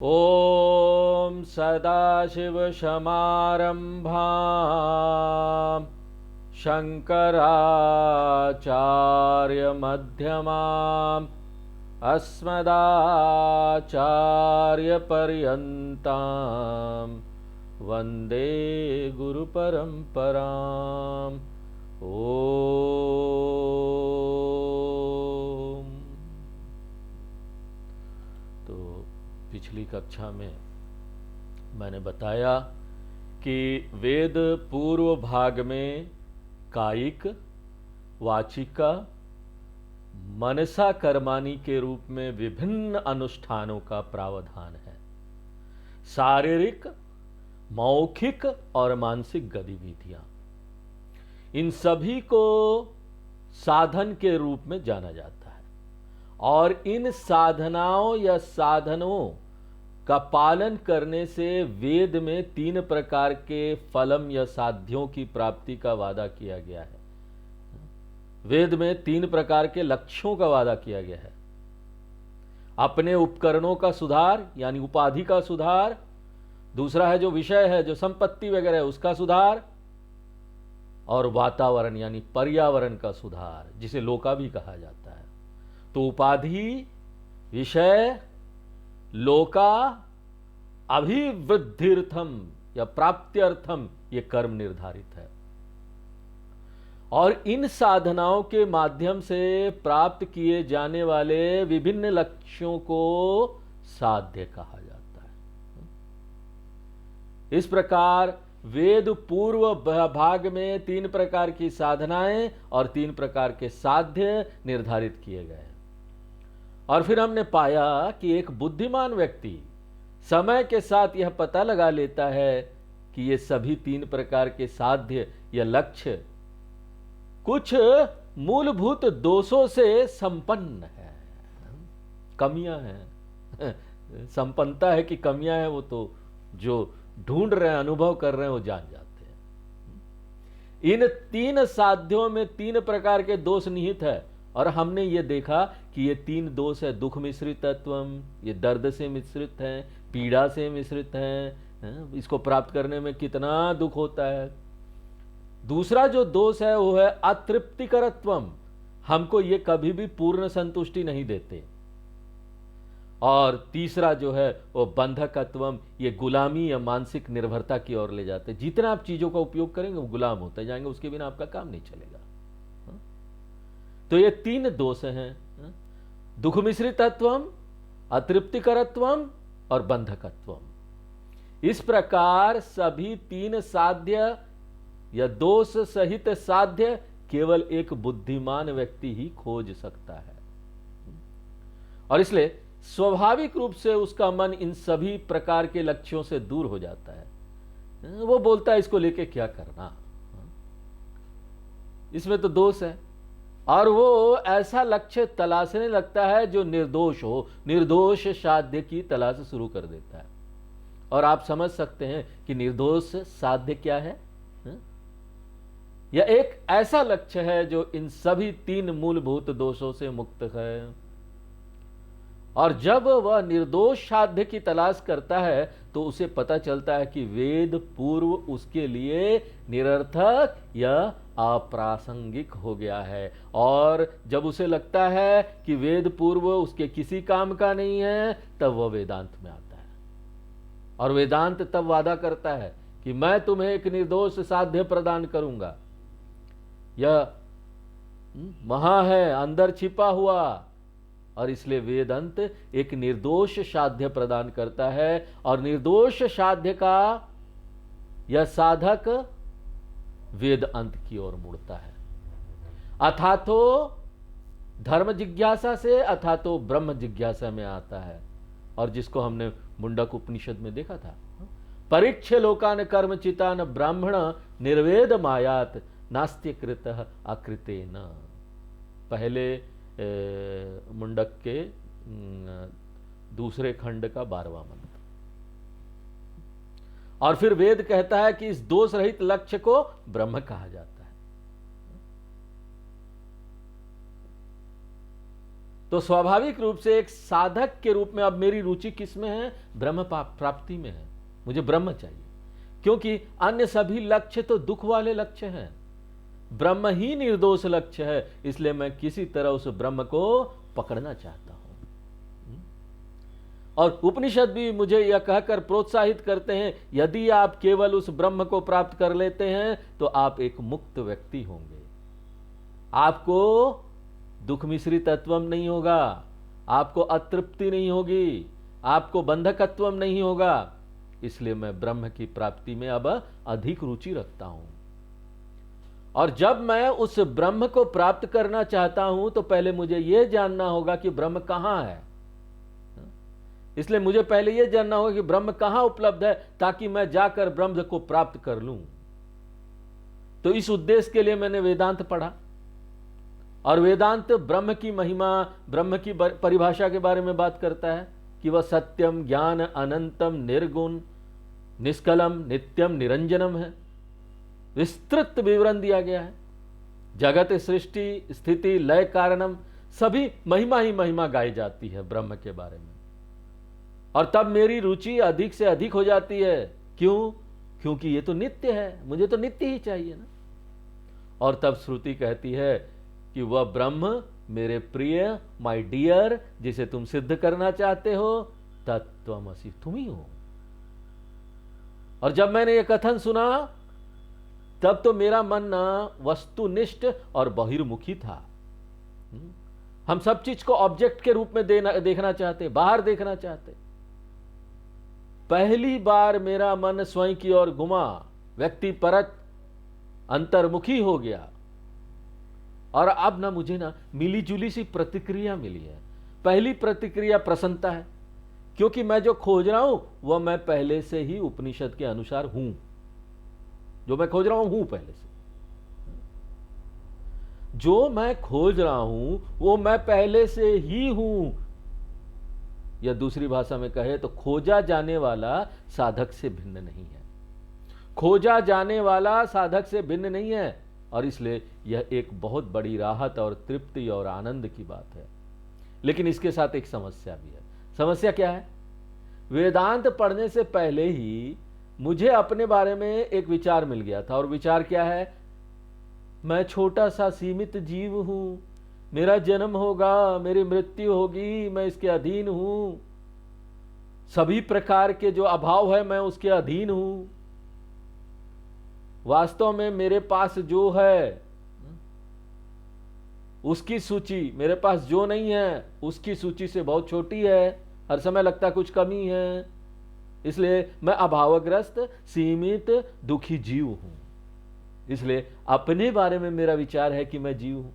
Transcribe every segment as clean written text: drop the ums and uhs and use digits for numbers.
ॐ सदाशिवसमारम्भां शङ्कराचार्यमध्यमाम् अस्मदाचार्यपर्यन्तां वन्दे गुरुपरम्पराम्। ॐ। तो पिछली कक्षा में मैंने बताया कि वेद पूर्व भाग में कायिक, वाचिका, मनसा कर्माणि के रूप में विभिन्न अनुष्ठानों का प्रावधान है। शारीरिक, मौखिक और मानसिक गतिविधियां, इन सभी को साधन के रूप में जाना जाता है और इन साधनाओं या साधनों का पालन करने से वेद में 3 प्रकार के फलम या साध्यों की प्राप्ति का वादा किया गया है। वेद में 3 प्रकार के लक्ष्यों का वादा किया गया है। अपने उपकरणों का सुधार यानी उपाधि का सुधार, दूसरा है जो विषय है, जो संपत्ति वगैरह है, उसका सुधार, और वातावरण यानी पर्यावरण का सुधार, जिसे लोका भी कहा जाता है। तो उपाधि, विषय, लोका, अभिवृद्धिर्थम या प्राप्त्यर्थम ये कर्म निर्धारित है और इन साधनाओं के माध्यम से प्राप्त किए जाने वाले विभिन्न लक्ष्यों को साध्य कहा जाता है। इस प्रकार वेद पूर्व भाग में 3 प्रकार की साधनाएं और 3 प्रकार के साध्य निर्धारित किए गए। और फिर हमने पाया कि एक बुद्धिमान व्यक्ति समय के साथ यह पता लगा लेता है कि ये सभी 3 प्रकार के साध्य या लक्ष्य कुछ मूलभूत दोषों से संपन्न है, कमियां हैं। संपन्नता है कि कमियां हैं वो तो जो ढूंढ रहे हैं, अनुभव कर रहे हैं, वो जान जाते हैं। इन 3 साध्यों में 3 प्रकार के दोष निहित है और हमने ये देखा कि ये 3 दोष है। दुख मिश्रित तत्वम, ये दर्द से मिश्रित है, पीड़ा से मिश्रित है, इसको प्राप्त करने में कितना दुख होता है। दूसरा जो दोष है वो है अतृप्तिकरत्वम, हमको ये कभी भी पूर्ण संतुष्टि नहीं देते। और तीसरा जो है वो बंधकत्वम, ये गुलामी या मानसिक निर्भरता की ओर ले जाते। जितना आप चीजों का उपयोग करेंगे वो गुलाम होते जाएंगे, उसके बिना आपका काम नहीं चलेगा। तो ये 3 दोष हैं, दुख मिश्रितत्वम, अतृप्तिकरत्वम और बंधकत्वम। इस प्रकार सभी 3 साध्य या दोष सहित साध्य केवल एक बुद्धिमान व्यक्ति ही खोज सकता है और इसलिए स्वाभाविक रूप से उसका मन इन सभी प्रकार के लक्ष्यों से दूर हो जाता है। वो बोलता है इसको लेके क्या करना, इसमें तो दोष है। और वो ऐसा लक्ष्य तलाशने लगता है जो निर्दोष हो, निर्दोष साध्य की तलाश शुरू कर देता है। और आप समझ सकते हैं कि निर्दोष साध्य क्या है। यह एक ऐसा लक्ष्य है जो इन सभी 3 मूलभूत दोषों से मुक्त है। और जब वह निर्दोष साध्य की तलाश करता है तो उसे पता चलता है कि वेद पूर्व उसके लिए निरर्थक या अप्रासंगिक हो गया है। और जब उसे लगता है कि वेद पूर्व उसके किसी काम का नहीं है, तब वह वेदांत में आता है। और वेदांत तब वादा करता है कि मैं तुम्हें एक निर्दोष साध्य प्रदान करूंगा। यह महा है, अंदर छिपा हुआ, और इसलिए वेदांत एक निर्दोष साध्य प्रदान करता है। और निर्दोष साध्य का यह साधक वेद अंत की ओर मुड़ता है, अथा तो धर्म जिज्ञासा से अथा तो ब्रह्म जिज्ञासा में आता है। और जिसको हमने मुंडक उपनिषद में देखा था, परीक्ष्य लोकान कर्म चितान ब्राह्मण निर्वेद मायात नास्त्यकृत अकृतेन। पहले मुंडक के दूसरे खंड का 12वां मंत्र। और फिर वेद कहता है कि इस दोष रहित लक्ष्य को ब्रह्म कहा जाता है। तो स्वाभाविक रूप से एक साधक के रूप में अब मेरी रुचि किस में है? ब्रह्म प्राप्ति में है। मुझे ब्रह्म चाहिए, क्योंकि अन्य सभी लक्ष्य तो दुख वाले लक्ष्य हैं, ब्रह्म ही निर्दोष लक्ष्य है। इसलिए मैं किसी तरह उस ब्रह्म को पकड़ना चाहता हूं। और उपनिषद भी मुझे यह कहकर प्रोत्साहित करते हैं, यदि आप केवल उस ब्रह्म को प्राप्त कर लेते हैं तो आप एक मुक्त व्यक्ति होंगे। आपको दुख मिश्रित तत्वम नहीं होगा, आपको अतृप्ति नहीं होगी, आपको बंधकत्वम नहीं होगा। इसलिए मैं ब्रह्म की प्राप्ति में अब अधिक रुचि रखता हूं। और जब मैं उस ब्रह्म को प्राप्त करना चाहता हूं तो पहले मुझे यह जानना होगा कि ब्रह्म कहां है। इसलिए मुझे पहले यह जानना होगा कि ब्रह्म कहां उपलब्ध है, ताकि मैं जाकर ब्रह्म को प्राप्त कर लूं। तो इस उद्देश्य के लिए मैंने वेदांत पढ़ा, और वेदांत ब्रह्म की महिमा, ब्रह्म की परिभाषा के बारे में बात करता है कि वह सत्यम, ज्ञान, अनंतम, निर्गुण, निष्कलम, नित्यम, निरंजनम है। विस्तृत विवरण दिया गया है। जगत, सृष्टि, स्थिति, लय, कारणम, सभी महिमा ही महिमा गाई जाती है ब्रह्म के बारे में। और तब मेरी रुचि अधिक से अधिक हो जाती है। क्यों? क्योंकि ये तो नित्य है, मुझे तो नित्य ही चाहिए ना। और तब श्रुति कहती है कि वह ब्रह्म मेरे प्रिय, माय डियर, जिसे तुम सिद्ध करना चाहते हो, तत्त्वमसि, तुम ही हो। और जब मैंने यह कथन सुना तब तो मेरा मन वस्तुनिष्ठ और बहिर्मुखी था। हम सब चीज को ऑब्जेक्ट के रूप में देखना चाहते, बाहर देखना चाहते। पहली बार मेरा मन स्वयं की ओर घुमा, व्यक्तिपरक, अंतर्मुखी हो गया। और अब मुझे मिली जुली सी प्रतिक्रिया मिली है। पहली प्रतिक्रिया प्रसन्नता है, क्योंकि मैं जो खोज रहा हूं वह मैं पहले से ही उपनिषद के अनुसार हूं। जो मैं खोज रहा हूं पहले से, जो मैं खोज रहा हूं वो मैं पहले से ही हूं। या दूसरी भाषा में कहे तो खोजा जाने वाला साधक से भिन्न नहीं है। खोजा जाने वाला साधक से भिन्न नहीं है। और इसलिए यह एक बहुत बड़ी राहत और तृप्ति और आनंद की बात है। लेकिन इसके साथ एक समस्या भी है। समस्या क्या है? वेदांत पढ़ने से पहले ही मुझे अपने बारे में एक विचार मिल गया था। और विचार क्या है? मैं छोटा सा सीमित जीव हूं, मेरा जन्म होगा, मेरी मृत्यु होगी, मैं इसके अधीन हूं, सभी प्रकार के जो अभाव है मैं उसके अधीन हूं। वास्तव में मेरे पास जो है उसकी सूची, मेरे पास जो नहीं है उसकी सूची से बहुत छोटी है। हर समय लगता कुछ कमी है। इसलिए मैं अभावग्रस्त, सीमित, दुखी जीव हूं। इसलिए अपने बारे में मेरा विचार है कि मैं जीव हूं।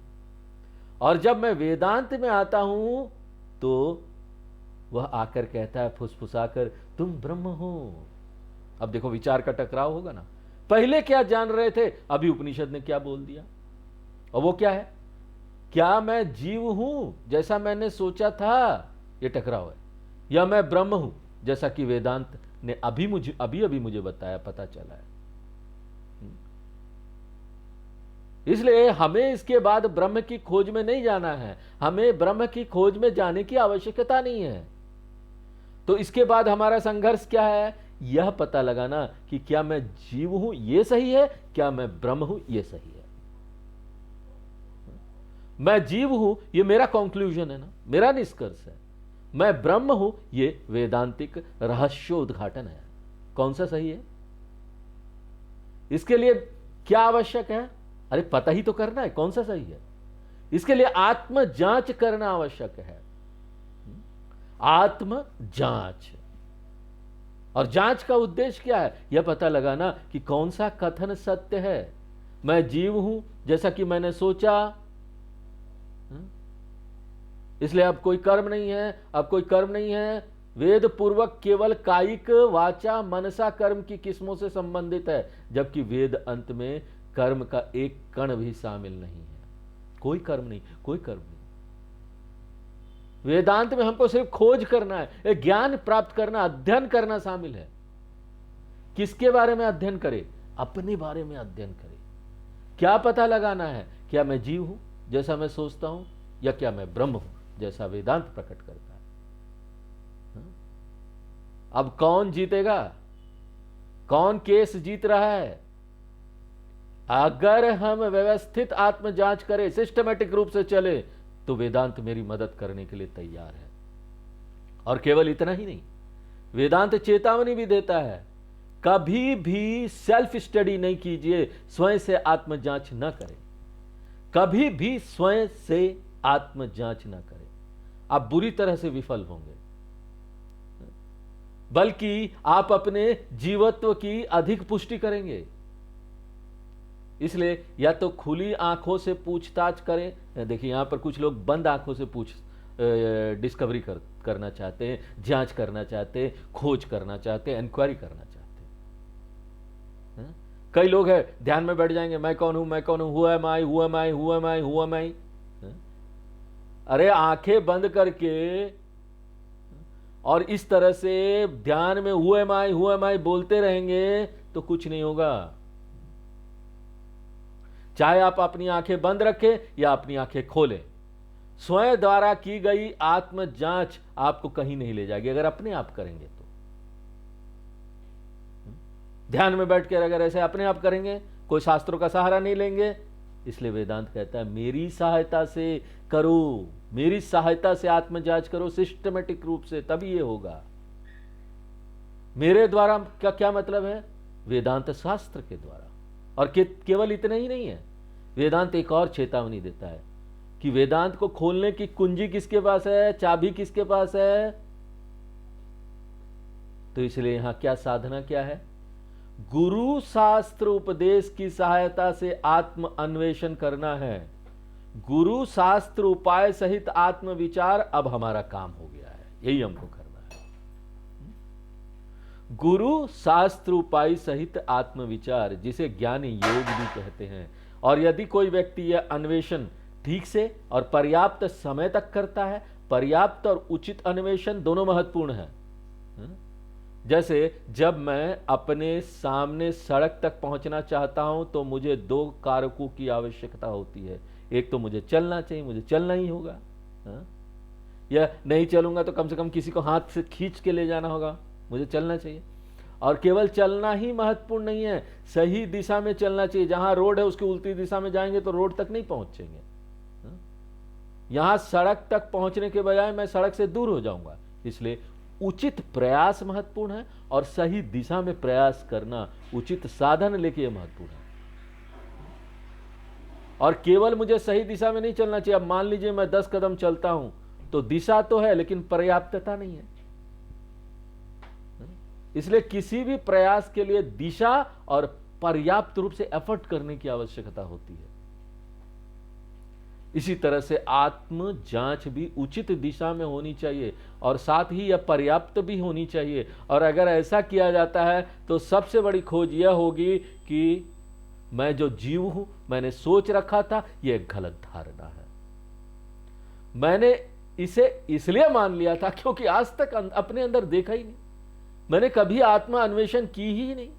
और जब मैं वेदांत में आता हूं तो वह आकर कहता है फुसफुसाकर, तुम ब्रह्म हो। अब देखो विचार का टकराव होगा ना। पहले क्या जान रहे थे, अभी उपनिषद ने क्या बोल दिया। और वो क्या है? क्या मैं जीव हूं जैसा मैंने सोचा था, ये टकराव है, या मैं ब्रह्म हूं जैसा कि वेदांत ने अभी मुझे बताया, पता चला है। इसलिए हमें इसके बाद ब्रह्म की खोज में नहीं जाना है। हमें ब्रह्म की खोज में जाने की आवश्यकता नहीं है। तो इसके बाद हमारा संघर्ष क्या है? यह पता लगाना कि क्या मैं जीव हूं यह सही है, क्या मैं ब्रह्म हूं यह सही है। मैं जीव हूं यह मेरा कंक्लूजन है ना, मेरा निष्कर्ष है। मैं ब्रह्म हूं यह वेदांतिक रहस्योद्घाटन है। कौन सा सही है? इसके लिए क्या आवश्यक है? अरे पता ही तो करना है कौन सा सही है। इसके लिए आत्म जांच करना आवश्यक है। आत्म जांच। और जांच का उद्देश्य क्या है? यह पता लगाना कि कौन सा कथन सत्य है। मैं जीव हूं जैसा कि मैंने सोचा, इसलिए अब कोई कर्म नहीं है, अब कोई कर्म नहीं है। वेद पूर्वक केवल कायिक, वाचा, मनसा कर्म की किस्मों से संबंधित है, जबकि वेद अंत में कर्म का एक कण भी शामिल नहीं है। कोई कर्म नहीं, कोई कर्म नहीं। वेदांत में हमको सिर्फ खोज करना है, ज्ञान प्राप्त करना, अध्ययन करना शामिल है। किसके बारे में अध्ययन करे? अपने बारे में अध्ययन करे। क्या पता लगाना है? क्या मैं जीव हूं जैसा मैं सोचता हूं, या क्या मैं ब्रह्म हूं जैसा वेदांत प्रकट करता है। अब कौन जीतेगा? कौन केस जीत रहा है? अगर हम व्यवस्थित आत्म जांच करें, सिस्टमेटिक रूप से चले, तो वेदांत मेरी मदद करने के लिए तैयार है। और केवल इतना ही नहीं, वेदांत चेतावनी भी देता है, कभी भी सेल्फ स्टडी नहीं कीजिए, स्वयं से आत्म जांच न करें। कभी भी स्वयं से आत्म जांच न करें, आप बुरी तरह से विफल होंगे। बल्कि आप अपने जीवत्व की अधिक पुष्टि करेंगे। इसलिए या तो खुली आंखों से पूछताछ करें। देखिए यहां पर कुछ लोग बंद आंखों से डिस्कवरी करना चाहते हैं, जांच करना चाहते हैं, खोज करना चाहते हैं, इंक्वायरी करना चाहते हैं। कई लोग हैं ध्यान में बैठ जाएंगे, मैं कौन हूं, मैं कौन हूं, who am I, who am I, who am I, who am I. अरे आंखें बंद करके और इस तरह से ध्यान में हु एम आई बोलते रहेंगे तो कुछ नहीं होगा। चाहे आप अपनी आंखें बंद रखें या अपनी आंखें खोलें, स्वयं द्वारा की गई आत्म जांच आपको कहीं नहीं ले जाएगी अगर अपने आप करेंगे तो। ध्यान में बैठकर अगर ऐसे अपने आप करेंगे, कोई शास्त्रों का सहारा नहीं लेंगे। इसलिए वेदांत कहता है मेरी सहायता से करो, मेरी सहायता से आत्म जांच करो सिस्टमेटिक रूप से, तभी ये होगा। मेरे द्वारा का क्या मतलब है? वेदांत शास्त्र के द्वारा। और केवल इतना ही नहीं है, वेदांत एक और चेतावनी देता है कि वेदांत को खोलने की कुंजी किसके पास है, चाबी किसके पास है। तो इसलिए यहां क्या साधना क्या है? गुरु शास्त्र उपदेश की सहायता से आत्म अन्वेषण करना है। गुरु शास्त्र उपाय सहित आत्म विचार अब हमारा काम हो गया है, यही हमको करना है। गुरु शास्त्र उपाय सहित आत्म विचार, जिसे ज्ञान योग भी कहते हैं। और यदि कोई व्यक्ति यह अन्वेषण ठीक से और पर्याप्त समय तक करता है, पर्याप्त और उचित अन्वेषण दोनों महत्वपूर्ण है। जैसे जब मैं अपने सामने सड़क तक पहुंचना चाहता हूं तो मुझे दो कारकों की आवश्यकता होती है। एक तो मुझे चलना चाहिए, मुझे चलना ही होगा, या नहीं चलूंगा तो कम से कम किसी को हाथ से खींच के ले जाना होगा, मुझे चलना चाहिए। और केवल चलना ही महत्वपूर्ण नहीं है, सही दिशा में चलना चाहिए। जहां रोड है उसकी उल्टी दिशा में जाएंगे तो रोड तक नहीं पहुंचेंगे। यहां सड़क तक पहुंचने के बजाय मैं सड़क से दूर हो जाऊंगा। इसलिए उचित प्रयास महत्वपूर्ण है और सही दिशा में प्रयास करना, उचित साधन लेके महत्वपूर्ण है। और केवल मुझे सही दिशा में नहीं चलना चाहिए। अब मान लीजिए मैं 10 कदम चलता हूं तो दिशा तो है लेकिन पर्याप्तता नहीं है। इसलिए किसी भी प्रयास के लिए दिशा और पर्याप्त रूप से एफर्ट करने की आवश्यकता होती है। इसी तरह से आत्म जांच भी उचित दिशा में होनी चाहिए और साथ ही यह पर्याप्त भी होनी चाहिए। और अगर ऐसा किया जाता है तो सबसे बड़ी खोज यह होगी कि मैं जो जीव हूं, मैंने सोच रखा था यह एक गलत धारणा है। मैंने इसे इसलिए मान लिया था क्योंकि आज तक अपने अंदर देखा ही नहीं, मैंने कभी आत्मा अन्वेषण की ही नहीं।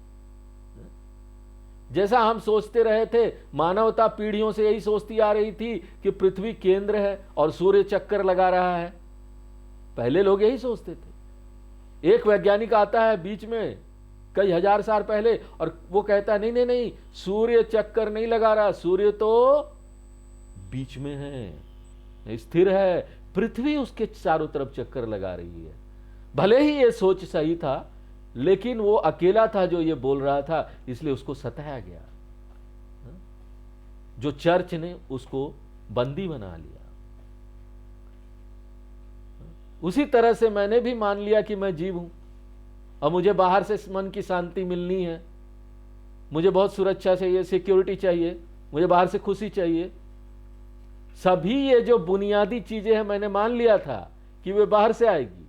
जैसा हम सोचते रहे थे, मानवता पीढ़ियों से यही सोचती आ रही थी कि पृथ्वी केंद्र है और सूर्य चक्कर लगा रहा है। पहले लोग यही सोचते थे। एक वैज्ञानिक आता है बीच में कई हजार साल पहले और वो कहता है नहीं नहीं नहीं, सूर्य चक्कर नहीं लगा रहा, सूर्य तो बीच में है, स्थिर है, पृथ्वी उसके चारों तरफ चक्कर लगा रही है। भले ही ये सोच सही था लेकिन वो अकेला था जो ये बोल रहा था, इसलिए उसको सताया गया। जो चर्च ने उसको बंदी बना लिया। उसी तरह से मैंने भी मान लिया कि मैं जीव हूं और मुझे बाहर से मन की शांति मिलनी है, मुझे बहुत सुरक्षा चाहिए, सिक्योरिटी चाहिए, मुझे बाहर से खुशी चाहिए। सभी ये जो बुनियादी चीजें हैं मैंने मान लिया था कि वे बाहर से आएगी।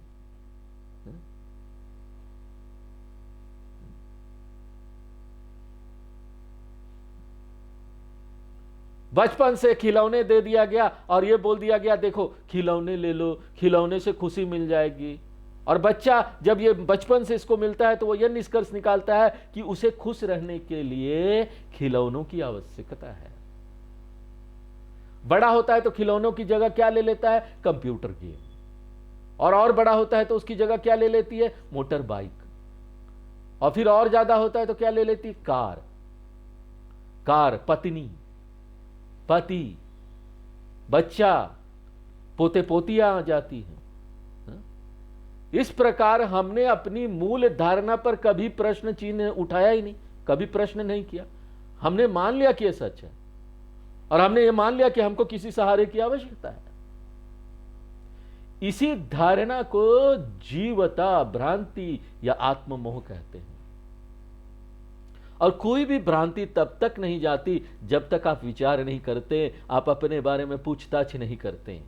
बचपन से खिलौने दे दिया गया और यह बोल दिया गया देखो खिलौने ले लो, खिलौने से खुशी मिल जाएगी। और बच्चा जब ये बचपन से इसको मिलता है तो वो यह निष्कर्ष निकालता है कि उसे खुश रहने के लिए खिलौनों की आवश्यकता है। बड़ा होता है तो खिलौनों की जगह क्या ले लेता है? Computer game. और बड़ा होता है तो उसकी जगह क्या ले लेती है? Motor bike. और फिर और ज्यादा होता है तो क्या ले लेती है? कार, पत्नी, पति, बच्चा, पोते पोतियां आ जाती हैं। इस प्रकार हमने अपनी मूल धारणा पर कभी प्रश्न चिन्ह उठाया ही नहीं, कभी प्रश्न नहीं किया। हमने मान लिया कि यह सच है, और हमने यह मान लिया कि हमको किसी सहारे की आवश्यकता है। इसी धारणा को जीवता भ्रांति या आत्ममोह कहते हैं। और कोई भी भ्रांति तब तक नहीं जाती जब तक आप विचार नहीं करते, आप अपने बारे में पूछताछ नहीं करते।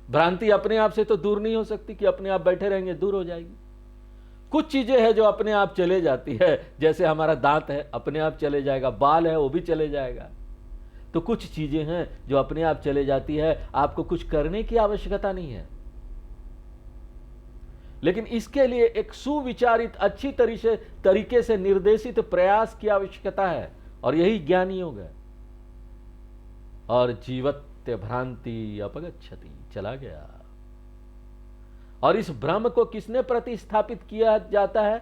भ्रांति अपने आप से तो दूर नहीं हो सकती कि अपने आप बैठे रहेंगे, दूर हो जाएगी। कुछ चीजें हैं जो अपने आप चले जाती है, जैसे हमारा दांत है अपने आप चले जाएगा, बाल है वो भी चले जाएगा। तो कुछ चीजें हैं जो अपने आप चले जाती है, आपको कुछ करने की आवश्यकता नहीं है। लेकिन इसके लिए एक सुविचारित अच्छी तरीके से निर्देशित प्रयास की आवश्यकता है, और यही ज्ञान योग है। और जीवत्य भ्रांति अपगच्छति, चला गया। और इस भ्रम को किसने प्रतिस्थापित किया जाता है?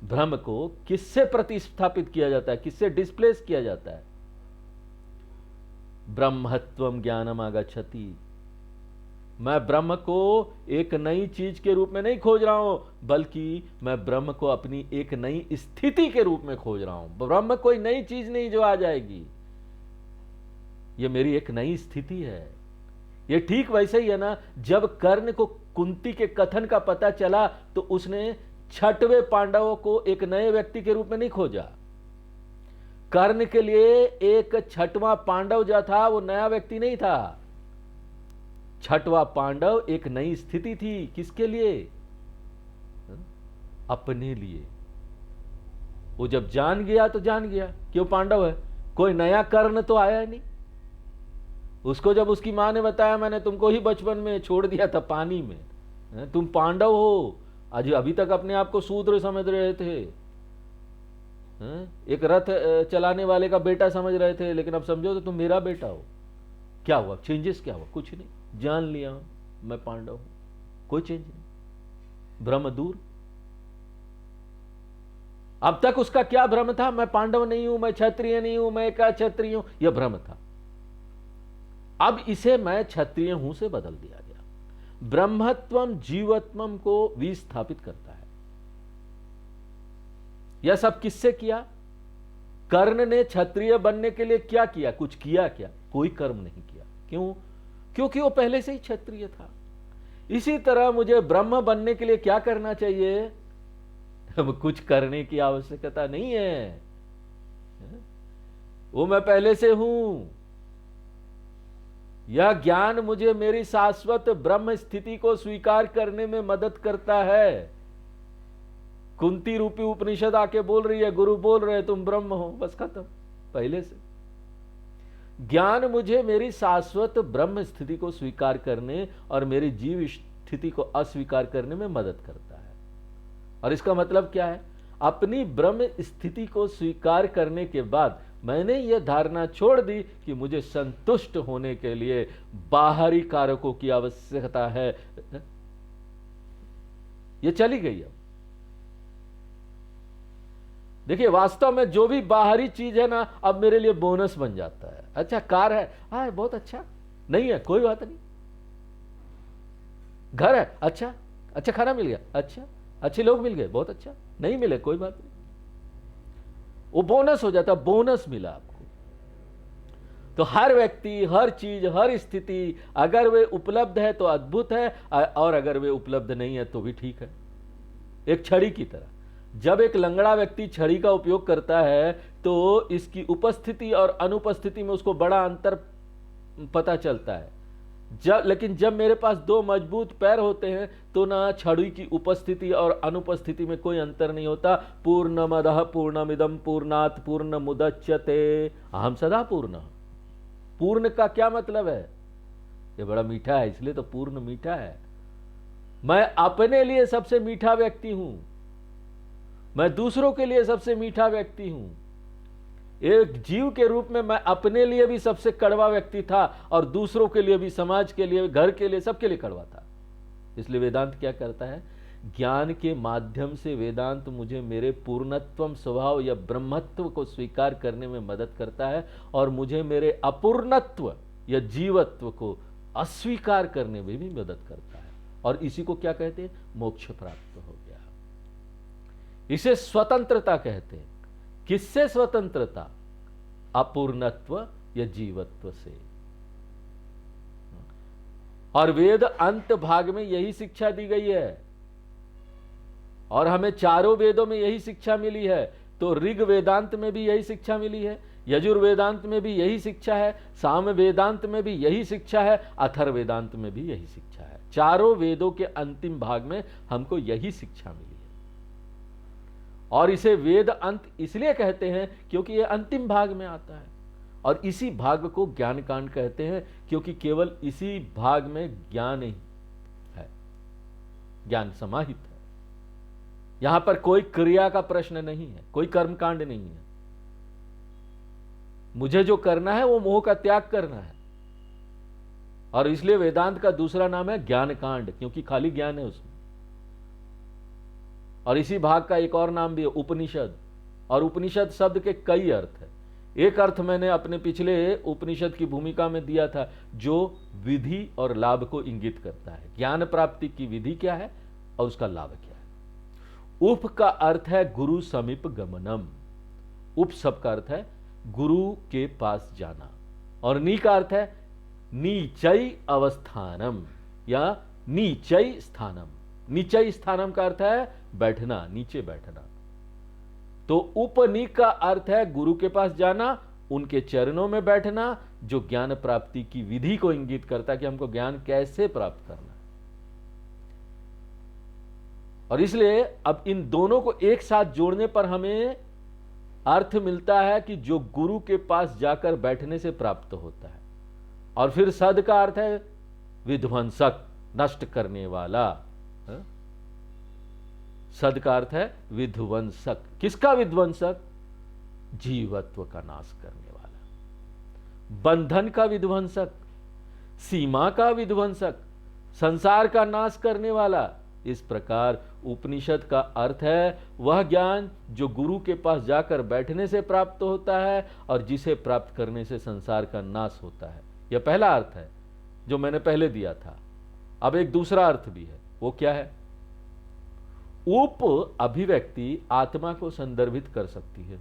भ्रम को किससे प्रतिस्थापित किया जाता है, किससे डिस्प्लेस किया जाता है? ब्रह्मत्वम ज्ञानम आगच्छति। मैं ब्रह्म को एक नई चीज के रूप में नहीं खोज रहा हूं, बल्कि मैं ब्रह्म को अपनी एक नई स्थिति के रूप में खोज रहा हूं। ब्रह्म कोई नई चीज नहीं जो आ जाएगी, यह मेरी एक नई स्थिति है। यह ठीक वैसे ही है ना, जब कर्ण को कुंती के कथन का पता चला तो उसने छठवें पांडवों को एक नए व्यक्ति के रूप में नहीं खोजा। कर्ण के लिए एक छठवां पांडव जो था वो नया व्यक्ति नहीं था। छठवां पांडव एक नई स्थिति थी। किसके लिए? अपने लिए। वो जब जान गया तो जान गया कि वो पांडव है, कोई नया कर्ण तो आया ही नहीं। उसको जब उसकी मां ने बताया, मैंने तुमको ही बचपन में छोड़ दिया था पानी में, तुम पांडव हो, आज अभी तक अपने आप को शूद्र समझ रहे थे, एक रथ चलाने वाले का बेटा समझ रहे थे, लेकिन अब समझो तो तुम मेरा बेटा हो। क्या हुआ? चेंजेस क्या हुआ? कुछ नहीं, जान लिया मैं पांडव हूं, कोई चेंज नहीं, भ्रम दूर। अब तक उसका क्या भ्रम था? मैं पांडव नहीं हूं, मैं क्षत्रिय नहीं हूं, मैं क्या क्षत्रिय हूं, यह भ्रम था। अब इसे मैं क्षत्रिय हूं से बदल दिया गया। ब्रह्मत्वम जीवत्वम को विस्थापित करता है। यह सब किससे किया? कर्ण ने क्षत्रिय बनने के लिए क्या किया? कुछ किया क्या? कोई कर्म नहीं किया। क्यों? क्योंकि वो पहले से ही क्षत्रिय था। इसी तरह मुझे ब्रह्म बनने के लिए क्या करना चाहिए? अब कुछ करने की आवश्यकता नहीं है, वो मैं पहले से हूं। यह ज्ञान मुझे मेरी शाश्वत ब्रह्म स्थिति को स्वीकार करने में मदद करता है। कुंती रूपी उपनिषद आके बोल रही है, गुरु बोल रहे तुम ब्रह्म हो, बस खत्म। पहले से ज्ञान मुझे मेरी शाश्वत ब्रह्म स्थिति को स्वीकार करने और मेरी जीव स्थिति को अस्वीकार करने में मदद करता है। और इसका मतलब क्या है? अपनी ब्रह्म स्थिति को स्वीकार करने के बाद मैंने यह धारणा छोड़ दी कि मुझे संतुष्ट होने के लिए बाहरी कारकों की आवश्यकता है। यह चली गई। अब देखिए, वास्तव में जो भी बाहरी चीज है ना, अब मेरे लिए बोनस बन जाता है। अच्छा कार है, हाँ बहुत अच्छा, नहीं है कोई बात नहीं। घर है, अच्छा अच्छा खाना मिल गया, अच्छा अच्छे लोग मिल गए, बहुत अच्छा, नहीं मिले कोई बात नहीं, वो बोनस हो जाता। बोनस मिला आपको। तो हर व्यक्ति, हर चीज, हर स्थिति अगर वे उपलब्ध है तो अद्भुत है, और अगर वे उपलब्ध नहीं है तो भी ठीक है। एक छड़ी की तरह, जब एक लंगड़ा व्यक्ति छड़ी का उपयोग करता है तो इसकी उपस्थिति और अनुपस्थिति में उसको बड़ा अंतर पता चलता है। लेकिन जब मेरे पास दो मजबूत पैर होते हैं तो ना छड़ी की उपस्थिति और अनुपस्थिति में कोई अंतर नहीं होता। पूर्णमदः पूर्णमिदं पूर्णात् पूर्णमुदच्यते अहम सदा पूर्ण। पूर्ण का क्या मतलब है? ये बड़ा मीठा है, इसलिए तो पूर्ण मीठा है। मैं अपने लिए सबसे मीठा व्यक्ति हूं, मैं दूसरों के लिए सबसे मीठा व्यक्ति हूं। एक जीव के रूप में मैं अपने लिए भी सबसे कड़वा व्यक्ति था और दूसरों के लिए भी, समाज के लिए, घर के लिए, सबके लिए कड़वा था। इसलिए वेदांत क्या करता है, ज्ञान के माध्यम से वेदांत मुझे मेरे पूर्णत्वम स्वभाव या ब्रह्मत्व को स्वीकार करने में मदद करता है और मुझे मेरे अपूर्णत्व या जीवत्व को अस्वीकार करने में भी मदद करता है। और इसी को क्या कहते हैं, मोक्ष प्राप्त हो गया। इसे स्वतंत्रता कहते हैं। किससे स्वतंत्रता, अपूर्णत्व या जीवत्व से। और वेद अंत भाग में यही शिक्षा दी गई है और हमें चारों वेदों में यही शिक्षा मिली है। तो ऋग वेदांत में भी यही शिक्षा मिली है, यजुर वेदांत में भी यही शिक्षा है, साम वेदांत में भी यही शिक्षा है, अथर्व वेदांत में भी यही शिक्षा है। चारों वेदों के अंतिम भाग में हमको यही शिक्षा मिली है। और इसे वेद अंत इसलिए कहते हैं क्योंकि यह अंतिम भाग में आता है। और इसी भाग को ज्ञान कांड कहते हैं क्योंकि केवल इसी भाग में ज्ञान ही है, ज्ञान समाहित है। यहां पर कोई क्रिया का प्रश्न नहीं है, कोई कर्मकांड नहीं है। मुझे जो करना है वो मोह का त्याग करना है। और इसलिए वेदांत का दूसरा नाम है ज्ञान कांड, क्योंकि खाली ज्ञान है उसमें। और इसी भाग का एक और नाम भी है उपनिषद। और उपनिषद शब्द के कई अर्थ है। एक अर्थ मैंने अपने पिछले उपनिषद की भूमिका में दिया था, जो विधि और लाभ को इंगित करता है। ज्ञान प्राप्ति की विधि क्या है और उसका लाभ क्या है। उप का अर्थ है गुरु समीप गमनम। उप शब्द का अर्थ है गुरु के पास जाना। और नी का अर्थ है नीचय अवस्थानम या नीचय स्थानम। नीचय स्थानम का अर्थ है बैठना, नीचे बैठना। तो उपनी का अर्थ है गुरु के पास जाना, उनके चरणों में बैठना, जो ज्ञान प्राप्ति की विधि को इंगित करता है कि हमको ज्ञान कैसे प्राप्त करना है। और इसलिए अब इन दोनों को एक साथ जोड़ने पर हमें अर्थ मिलता है कि जो गुरु के पास जाकर बैठने से प्राप्त होता है। और फिर सद का अर्थ है विध्वंसक, नष्ट करने वाला। सद का अर्थ है विध्वंसक। किसका विध्वंसक? जीवत्व का नाश करने वाला, बंधन का विध्वंसक, सीमा का विध्वंसक, संसार का नाश करने वाला। इस प्रकार उपनिषद का अर्थ है वह ज्ञान जो गुरु के पास जाकर बैठने से प्राप्त होता है और जिसे प्राप्त करने से संसार का नाश होता है। यह पहला अर्थ है जो मैंने पहले दिया था। अब एक दूसरा अर्थ भी है, वो क्या है? उप अभिव्यक्ति आत्मा को संदर्भित कर सकती है।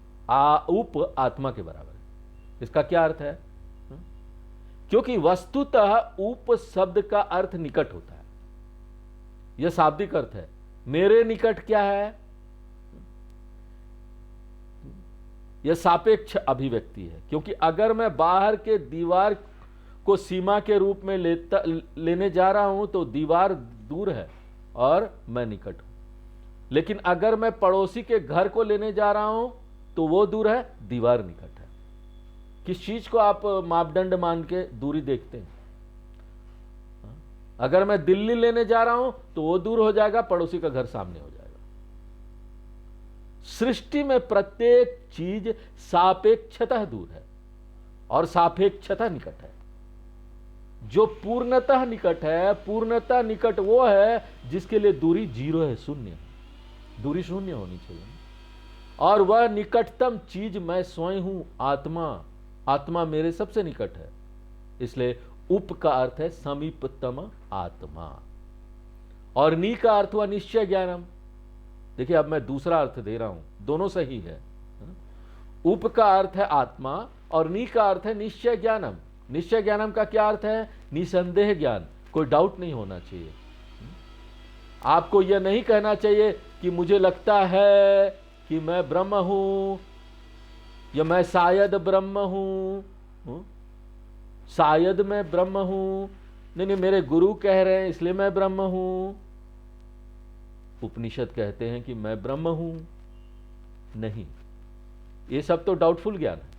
उप आत्मा के बराबर है। इसका क्या अर्थ है? क्योंकि वस्तुतः उप शब्द का अर्थ निकट होता है। यह शाब्दिक अर्थ है। मेरे निकट क्या है? यह सापेक्ष अभिव्यक्ति है। क्योंकि अगर मैं बाहर के दीवार को सीमा के रूप में लेने जा रहा हूं तो दीवार दूर है और मैं निकट हूं। लेकिन अगर मैं पड़ोसी के घर को लेने जा रहा हूं तो वो दूर है, दीवार निकट है। किस चीज को आप मापदंड मान के दूरी देखते हैं? अगर मैं दिल्ली लेने जा रहा हूं तो वो दूर हो जाएगा, पड़ोसी का घर सामने हो जाएगा। सृष्टि में प्रत्येक चीज सापेक्षतः दूर है और सापेक्षतः निकट है। जो पूर्णतः निकट है, पूर्णतः निकट वो है जिसके लिए दूरी जीरो है, शून्य है। दूरी शून्य होनी चाहिए। और वह निकटतम चीज मैं स्वयं हूं, आत्मा। आत्मा मेरे सबसे निकट है। इसलिए उप का अर्थ है समीपतम आत्मा। और नी का अर्थ हुआ निश्चय ज्ञानम। देखिए अब मैं दूसरा अर्थ दे रहा हूं, दोनों सही है। उप का अर्थ है आत्मा और नी का अर्थ है निश्चय ज्ञानम। निश्चय ज्ञानम का क्या अर्थ है? निसंदेह ज्ञान, कोई डाउट नहीं होना चाहिए। आपको यह नहीं कहना चाहिए कि मुझे लगता है कि मैं ब्रह्म हूं या मैं शायद ब्रह्म हूं। शायद मैं ब्रह्म हूं, नहीं मेरे गुरु कह रहे हैं इसलिए मैं ब्रह्म हूं। उपनिषद कहते हैं कि मैं ब्रह्म हूं। नहीं, ये सब तो डाउटफुल ज्ञान है,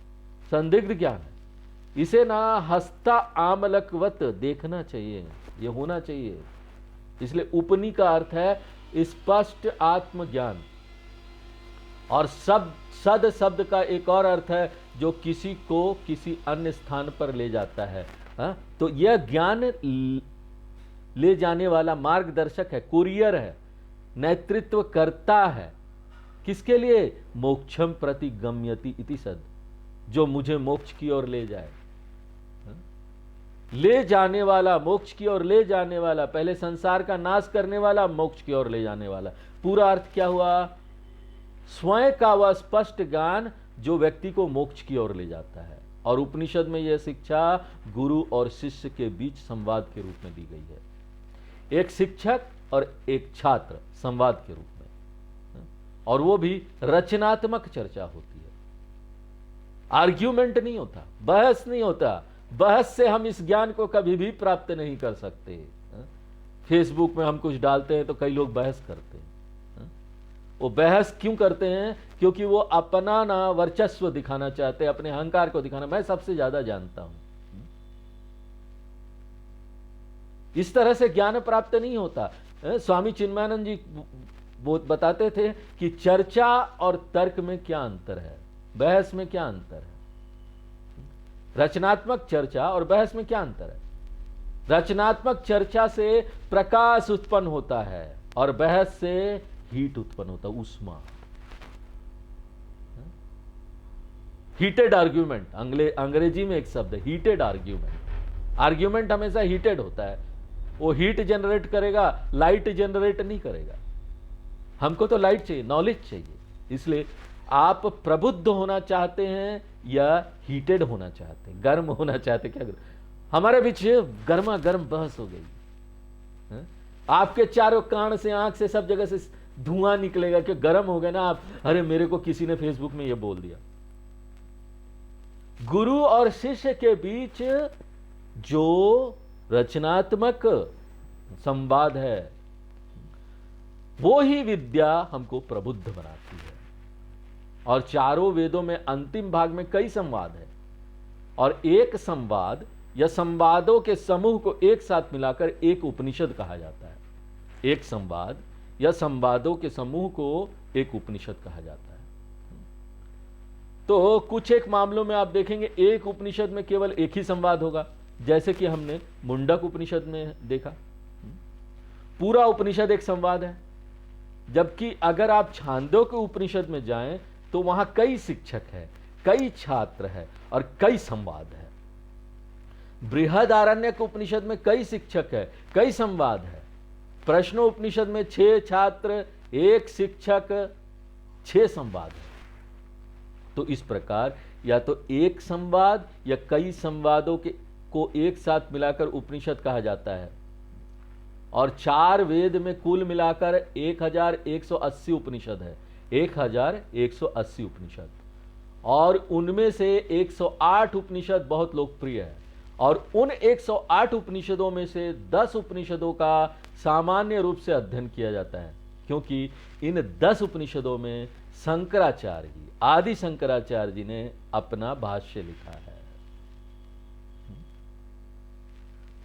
संदिग्ध ज्ञान है। इसे ना हस्ता आमलकवत देखना चाहिए, ये होना चाहिए। इसलिए उपनी का अर्थ है स्पष्ट आत्मज्ञान और सद शब्द का एक और अर्थ है जो किसी को किसी अन्य स्थान पर ले जाता है। तो यह ज्ञान ले जाने वाला मार्गदर्शक है, कुरियर है, नेतृत्व करता है। किसके लिए? मोक्षम प्रति गम्यति इति सद, जो मुझे मोक्ष की ओर ले जाए। ले जाने वाला, मोक्ष की ओर ले जाने वाला, पहले संसार का नाश करने वाला, मोक्ष की ओर ले जाने वाला। पूरा अर्थ क्या हुआ? स्वयं का वह स्पष्ट ज्ञान जो व्यक्ति को मोक्ष की ओर ले जाता है। और उपनिषद में यह शिक्षा गुरु और शिष्य के बीच संवाद के रूप में दी गई है, एक शिक्षक और एक छात्र संवाद के रूप में, और वो भी रचनात्मक चर्चा होती है। आर्ग्यूमेंट नहीं होता, बहस नहीं होता। बहस से हम इस ज्ञान को कभी भी प्राप्त नहीं कर सकते। फेसबुक में हम कुछ डालते हैं तो कई लोग बहस करते हैं। वो बहस क्यों करते हैं? क्योंकि वो अपना ना वर्चस्व दिखाना चाहते हैं, अपने अहंकार को दिखाना, मैं सबसे ज्यादा जानता हूं। इस तरह से ज्ञान प्राप्त नहीं होता। स्वामी चिन्मयानंद जी बताते थे कि चर्चा और तर्क में क्या अंतर है, बहस में क्या अंतर है। रचनात्मक चर्चा और बहस में क्या अंतर है? रचनात्मक चर्चा से प्रकाश उत्पन्न होता है और बहस से हीट उत्पन्न होता है, उष्मा। हीटेड आर्ग्यूमेंट, अंग्रेजी में एक शब्द है हीटेड आर्ग्यूमेंट। आर्ग्यूमेंट हमेशा हीटेड होता है, वो हीट जनरेट करेगा, लाइट जनरेट नहीं करेगा। हमको तो लाइट चाहिए, नॉलेज चाहिए। इसलिए आप प्रबुद्ध होना चाहते हैं या हीटेड होना चाहते हैं, गर्म होना चाहते हैं? क्या हमारे बीच गर्मा गर्म बहस हो गई। आपके चारों कान से, आंख से, सब जगह से धुआं निकलेगा कि गर्म हो गए ना आप। अरे मेरे को किसी ने फेसबुक में ये बोल दिया। गुरु और शिष्य के बीच जो रचनात्मक संवाद है, वो ही विद्या हमको प्रबुद्ध बनाती है। और चारों वेदों में अंतिम भाग में कई संवाद है, और एक संवाद या संवादों के समूह को एक साथ मिलाकर एक उपनिषद कहा जाता है। एक संवाद या संवादों के समूह को एक उपनिषद कहा जाता है। तो कुछ एक मामलों में आप देखेंगे एक उपनिषद में केवल एक ही संवाद होगा, जैसे कि हमने मुंडक उपनिषद में देखा। पूरा उपनिषद एक संवाद है। जबकि अगर आप छांदोग्य उपनिषद में जाएं तो वहां कई शिक्षक हैं, कई छात्र हैं और कई संवाद है। बृहदारण्यक उपनिषद में कई शिक्षक है, कई संवाद है। प्रश्नोपनिषद में 6 छात्र, 1 शिक्षक, 6 संवाद है। तो इस प्रकार या तो एक संवाद या कई संवादों को एक साथ मिलाकर उपनिषद कहा जाता है। और 4 वेद में कुल मिलाकर 1180 उपनिषद है, 1180 उपनिषद। और उनमें से 108 उपनिषद बहुत लोकप्रिय है। और उन 108 उपनिषदों में से 10 उपनिषदों का सामान्य रूप से अध्ययन किया जाता है, क्योंकि इन 10 उपनिषदों में शंकराचार्य जी, आदि शंकराचार्य जी ने अपना भाष्य लिखा है।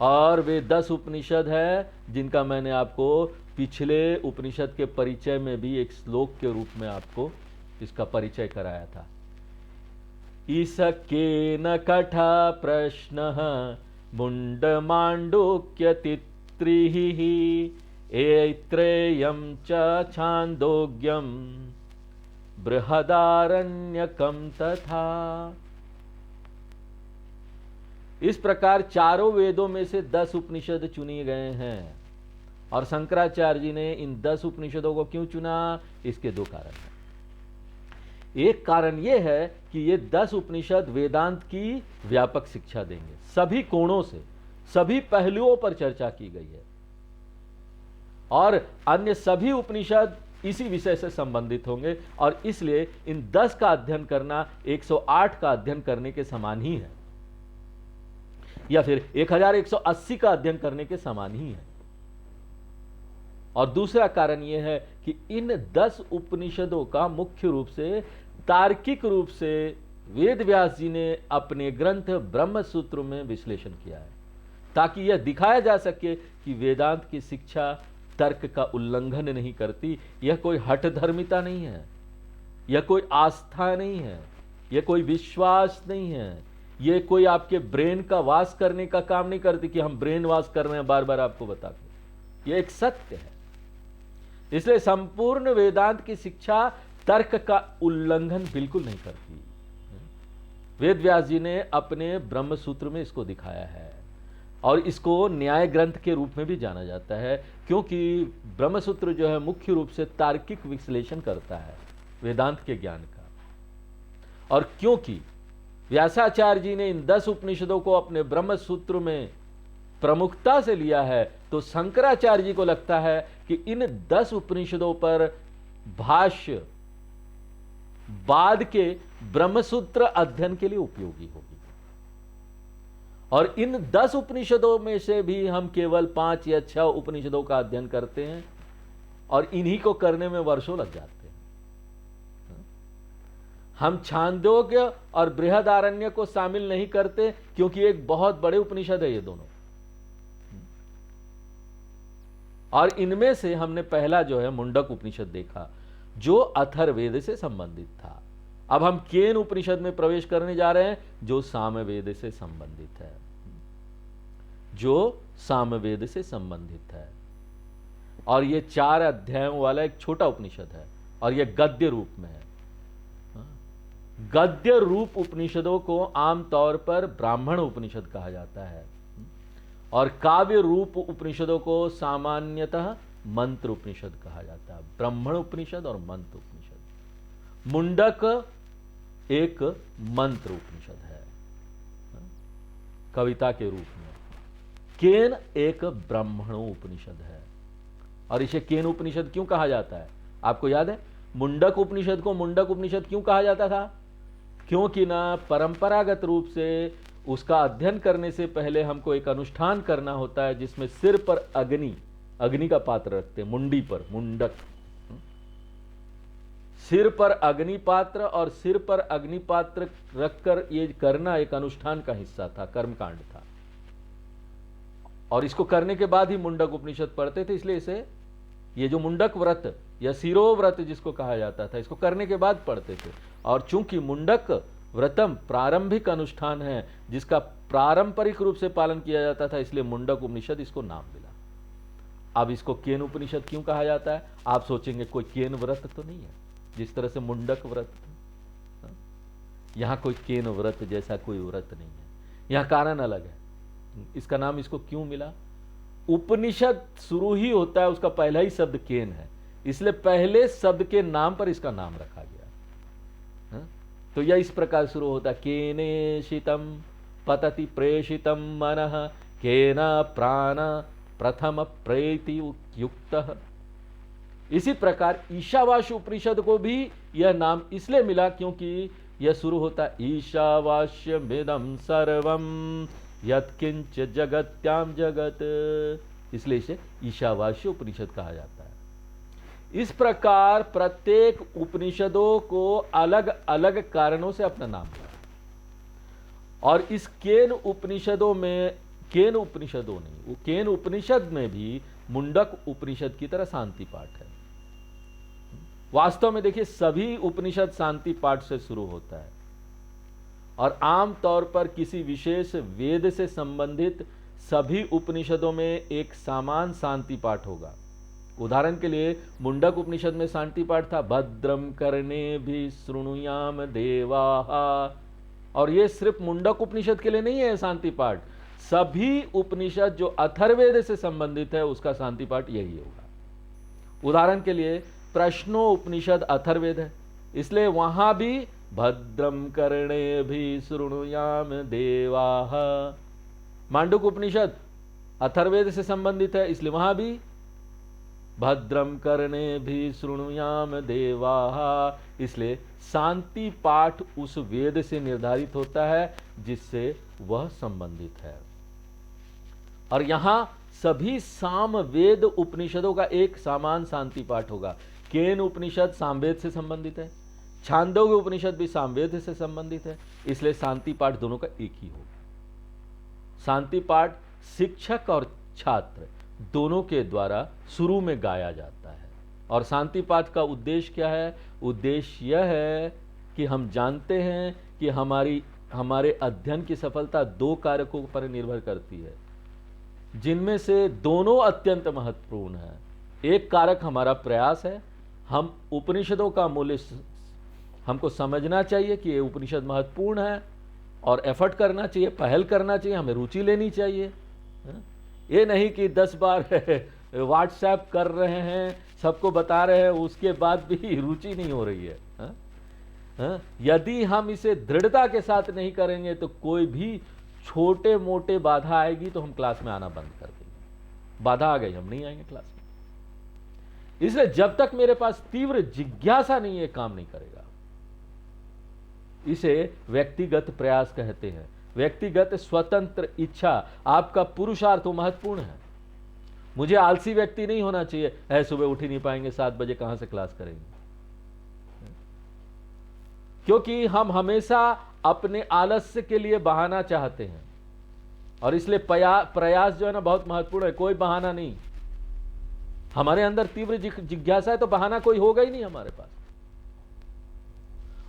और वे 10 उपनिषद है जिनका मैंने आपको पिछले उपनिषद के परिचय में भी एक श्लोक के रूप में आपको इसका परिचय कराया था। ईसकेन कठा प्रश्नः मुंडमांडुक्यतित्रिः ऐत्रेयं च छांदोग्यं बृहदारण्यकं तथा। इस प्रकार चारों वेदों में से 10 उपनिषद चुने गए हैं। और शंकराचार्य जी ने इन 10 उपनिषदों को क्यों चुना? इसके 2 कारण हैं। एक कारण यह है कि ये 10 उपनिषद वेदांत की व्यापक शिक्षा देंगे, सभी कोणों से, सभी पहलुओं पर चर्चा की गई है। और अन्य सभी उपनिषद इसी विषय से संबंधित होंगे, और इसलिए इन 10 का अध्ययन करना 108 का अध्ययन करने के समान ही है, या फिर 1180 का अध्ययन करने के समान ही है। और दूसरा कारण यह है कि इन 10 उपनिषदों का मुख्य रूप से तार्किक रूप से वेद व्यास जी ने अपने ग्रंथ ब्रह्मसूत्र में विश्लेषण किया है, ताकि यह दिखाया जा सके कि वेदांत की शिक्षा तर्क का उल्लंघन नहीं करती, यह कोई हठ धर्मिता नहीं है। यह कोई आस्था नहीं है, यह कोई विश्वास नहीं है, यह कोई आपके ब्रेन का वास करने का काम नहीं करती कि हम ब्रेन वास कर रहे हैं बार बार आपको बता के। यह एक सत्य है। इसलिए संपूर्ण वेदांत की शिक्षा तर्क का उल्लंघन बिल्कुल नहीं करती। वेद व्यास जी ने अपने ब्रह्म सूत्र में इसको दिखाया है और इसको न्याय ग्रंथ के रूप में भी जाना जाता है, क्योंकि ब्रह्म सूत्र जो है मुख्य रूप से तार्किक विश्लेषण करता है वेदांत के ज्ञान का। और क्योंकि व्यासाचार्य जी ने इन 10 उपनिषदों को अपने ब्रह्म सूत्र में प्रमुखता से लिया है, तो शंकराचार्य जी को लगता है कि इन 10 उपनिषदों पर भाष्य बाद के ब्रह्मसूत्र अध्ययन के लिए उपयोगी होगी। और इन 10 उपनिषदों में से भी हम केवल 5 या 6 उपनिषदों का अध्ययन करते हैं और इन्हीं को करने में वर्षों लग जाते हैं। हम छांदोग्य और बृहदारण्य को शामिल नहीं करते क्योंकि एक बहुत बड़े उपनिषद है ये दोनों। और इनमें से हमने पहला जो है मुंडक उपनिषद देखा, जो अथर्ववेद से संबंधित था। अब हम केन उपनिषद में प्रवेश करने जा रहे हैं, जो सामवेद से संबंधित है, जो सामवेद से संबंधित है। और ये 4 अध्यायों वाला एक छोटा उपनिषद है और यह गद्य रूप में है। गद्य रूप उपनिषदों को आमतौर पर ब्राह्मण उपनिषद कहा जाता है और काव्य रूप उपनिषदों को सामान्यतः मंत्र उपनिषद कहा जाता है। ब्राह्मण उपनिषद और मंत्र उपनिषद। मुंडक एक मंत्र उपनिषद है कविता के रूप में। केन एक ब्राह्मणो उपनिषद है। और इसे केन उपनिषद क्यों कहा जाता है आपको याद है? मुंडक उपनिषद को मुंडक उपनिषद क्यों कहा जाता था? क्योंकि ना परंपरागत रूप से उसका अध्ययन करने से पहले हमको एक अनुष्ठान करना होता है जिसमें सिर पर अग्नि का पात्र रखते हैं, मुंडी पर, मुंडक। सिर पर अग्नि पात्र और सिर पर अग्नि पात्र रखकर ये करना एक अनुष्ठान का हिस्सा था, कर्मकांड था। और इसको करने के बाद ही मुंडक उपनिषद पढ़ते थे। इसलिए इसे ये जो मुंडक व्रत या सिरो व्रत जिसको कहा जाता था, इसको करने के बाद पढ़ते थे। और चूंकि मुंडक व्रतम प्रारंभिक अनुष्ठान है जिसका पारंपरिक रूप से पालन किया जाता था, इसलिए मुंडक उपनिषद इसको नाम मिला। अब इसको केन उपनिषद क्यों कहा जाता है? आप सोचेंगे कोई केन व्रत तो नहीं है जिस तरह से मुंडक व्रत था। यहां कोई केन व्रत जैसा कोई व्रत नहीं है, यहां कारण अलग है। इसका नाम इसको क्यों मिला? उपनिषद शुरू ही होता है, उसका पहला ही शब्द केन है, इसलिए पहले शब्द के नाम पर इसका नाम रखा गया। तो यह इस प्रकार शुरू होता है, केनेशितम पतति प्रेषितम मनः केन प्राण प्रथम प्रेति युक्तः। इसी प्रकार ईशावास्य उपनिषद को भी यह नाम इसलिए मिला क्योंकि यह शुरू होता है ईशावास्यमिदं सर्वं यत्किंच जगत्याम जगत, इसलिए इसे ईशावास्य उपनिषद कहा जाता है। इस प्रकार प्रत्येक उपनिषदों को अलग अलग कारणों से अपना नाम मिला। और इस केन उपनिषदों में, केन उपनिषदों नहीं, वो केन उपनिषद में भी मुंडक उपनिषद की तरह शांति पाठ है। वास्तव में देखिए सभी उपनिषद शांति पाठ से शुरू होता है और आमतौर पर किसी विशेष वेद से संबंधित सभी उपनिषदों में एक समान शांति पाठ होगा। उदाहरण के लिए मुंडक उपनिषद में शांति पाठ था भद्रम कर्णे भी शृणुयाम देवाः। और ये सिर्फ मुंडक उपनिषद के लिए नहीं है शांति पाठ, सभी उपनिषद जो अथर्ववेद से संबंधित है उसका शांति पाठ यही होगा। उदाहरण के लिए प्रश्नो उपनिषद अथर्ववेद है, इसलिए वहां भी भद्रम कर्णे भी शृणुयाम देवाः। मांडुक उपनिषद अथर्ववेद से संबंधित है, इसलिए वहां भी भद्रम कर्णे भी शृणुयाम देवाः। इसलिए शांति पाठ उस वेद से निर्धारित होता है जिससे वह संबंधित है। और यहां सभी सामवेद उपनिषदों का एक समान शांति पाठ होगा। केन उपनिषद सामवेद से संबंधित है, छांदोग्य उपनिषद भी सामवेद से संबंधित है, इसलिए शांति पाठ दोनों का एक ही होगा। शांति पाठ शिक्षक और छात्र दोनों के द्वारा शुरू में गाया जाता है और शांति पाठ का उद्देश्य क्या है? उद्देश्य यह है कि हम जानते हैं कि हमारे अध्ययन की सफलता दो कारकों पर निर्भर करती है, जिनमें से दोनों अत्यंत महत्वपूर्ण हैं। एक कारक हमारा प्रयास है। हम उपनिषदों का मूल्य हमको समझना चाहिए कि ये उपनिषद महत्वपूर्ण है और एफर्ट करना चाहिए, पहल करना चाहिए, हमें रुचि लेनी चाहिए। ये नहीं कि 10 बार व्हाट्सएप कर रहे हैं, सबको बता रहे हैं, उसके बाद भी रुचि नहीं हो रही है। यदि हम इसे दृढ़ता के साथ नहीं करेंगे तो कोई भी छोटे मोटे बाधा आएगी तो हम क्लास में आना बंद कर देंगे। बाधा आ गई, हम नहीं आएंगे क्लास में। इसलिए जब तक मेरे पास तीव्र जिज्ञासा नहीं है, काम नहीं करेगा। इसे व्यक्तिगत प्रयास कहते हैं, व्यक्तिगत स्वतंत्र इच्छा। आपका पुरुषार्थ महत्वपूर्ण है। मुझे आलसी व्यक्ति नहीं होना चाहिए, है सुबह उठ ही नहीं पाएंगे, 7 बजे कहां से क्लास करेंगे। क्योंकि हम हमेशा अपने आलस्य के लिए बहाना चाहते हैं, और इसलिए प्रयास जो है ना बहुत महत्वपूर्ण है। कोई बहाना नहीं। हमारे अंदर तीव्र जिज्ञासा है तो बहाना कोई होगा ही नहीं हमारे पास।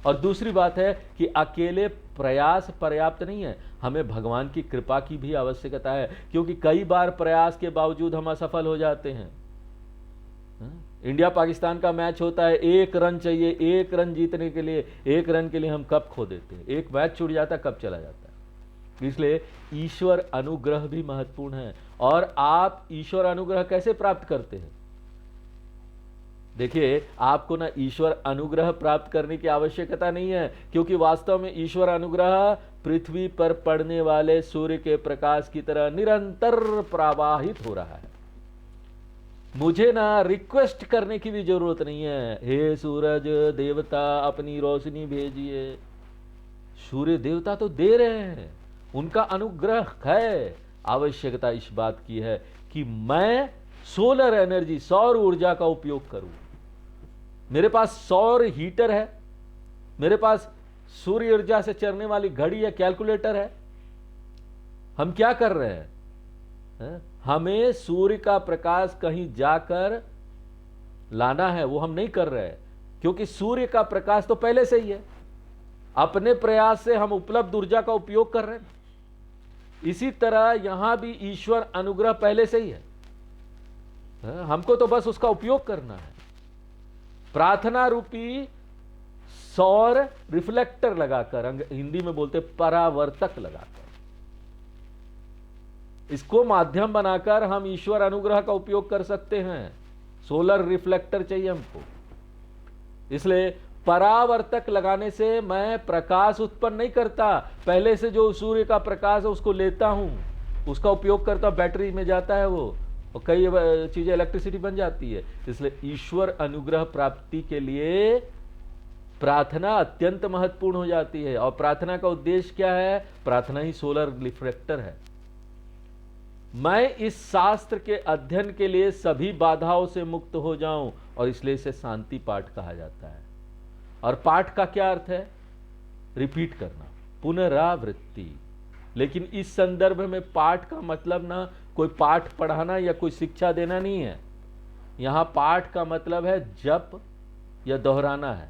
और दूसरी बात है कि अकेले प्रयास पर्याप्त नहीं है, हमें भगवान की कृपा की भी आवश्यकता है, क्योंकि कई बार प्रयास के बावजूद हम असफल हो जाते हैं। इंडिया पाकिस्तान का मैच होता है, 1 रन चाहिए, 1 रन जीतने के लिए, 1 रन के लिए हम कब खो देते हैं, एक मैच छूट जाता है, कब चला जाता है। इसलिए ईश्वर अनुग्रह भी महत्वपूर्ण है। और आप ईश्वर अनुग्रह कैसे प्राप्त करते हैं? देखिए, आपको ना ईश्वर अनुग्रह प्राप्त करने की आवश्यकता नहीं है, क्योंकि वास्तव में ईश्वर अनुग्रह पृथ्वी पर पड़ने वाले सूर्य के प्रकाश की तरह निरंतर प्रवाहित हो रहा है। मुझे ना रिक्वेस्ट करने की भी जरूरत नहीं है, हे सूरज देवता अपनी रोशनी भेजिए। सूर्य देवता तो दे रहे हैं, उनका अनुग्रह है। आवश्यकता इस बात की है कि मैं सोलर एनर्जी, सौर ऊर्जा का उपयोग करूं। मेरे पास सौर हीटर है, मेरे पास सूर्य ऊर्जा से चलने वाली घड़ी या कैलकुलेटर है। हम क्या कर रहे हैं? हमें सूर्य का प्रकाश कहीं जाकर लाना है, वो हम नहीं कर रहे हैं, क्योंकि सूर्य का प्रकाश तो पहले से ही है। अपने प्रयास से हम उपलब्ध ऊर्जा का उपयोग कर रहे हैं। इसी तरह यहां भी ईश्वर अनुग्रह पहले से ही है, हमको तो बस उसका उपयोग करना है। प्रार्थना रूपी सौर रिफ्लेक्टर लगाकर, हिंदी में बोलते परावर्तक लगाकर, इसको माध्यम बनाकर हम ईश्वर अनुग्रह का उपयोग कर सकते हैं। सोलर रिफ्लेक्टर चाहिए हमको। इसलिए परावर्तक लगाने से मैं प्रकाश उत्पन्न नहीं करता, पहले से जो सूर्य का प्रकाश है उसको लेता हूं, उसका उपयोग करता हूं, बैटरी में जाता है वो, और कई चीजें इलेक्ट्रिसिटी बन जाती है। इसलिए ईश्वर अनुग्रह प्राप्ति के लिए प्रार्थना अत्यंत महत्वपूर्ण हो जाती है। और प्रार्थना का उद्देश्य क्या है? प्रार्थना ही सोलर रिफ्लेक्टर है। मैं इस शास्त्र के अध्ययन के लिए सभी बाधाओं से मुक्त हो जाऊं, और इसलिए इसे शांति पाठ कहा जाता है। और पाठ का क्या अर्थ है? रिपीट करना, पुनरावृत्ति। लेकिन इस संदर्भ में पाठ का मतलब ना कोई पाठ पढ़ाना या कोई शिक्षा देना नहीं है। यहां पाठ का मतलब है जप या दोहराना है।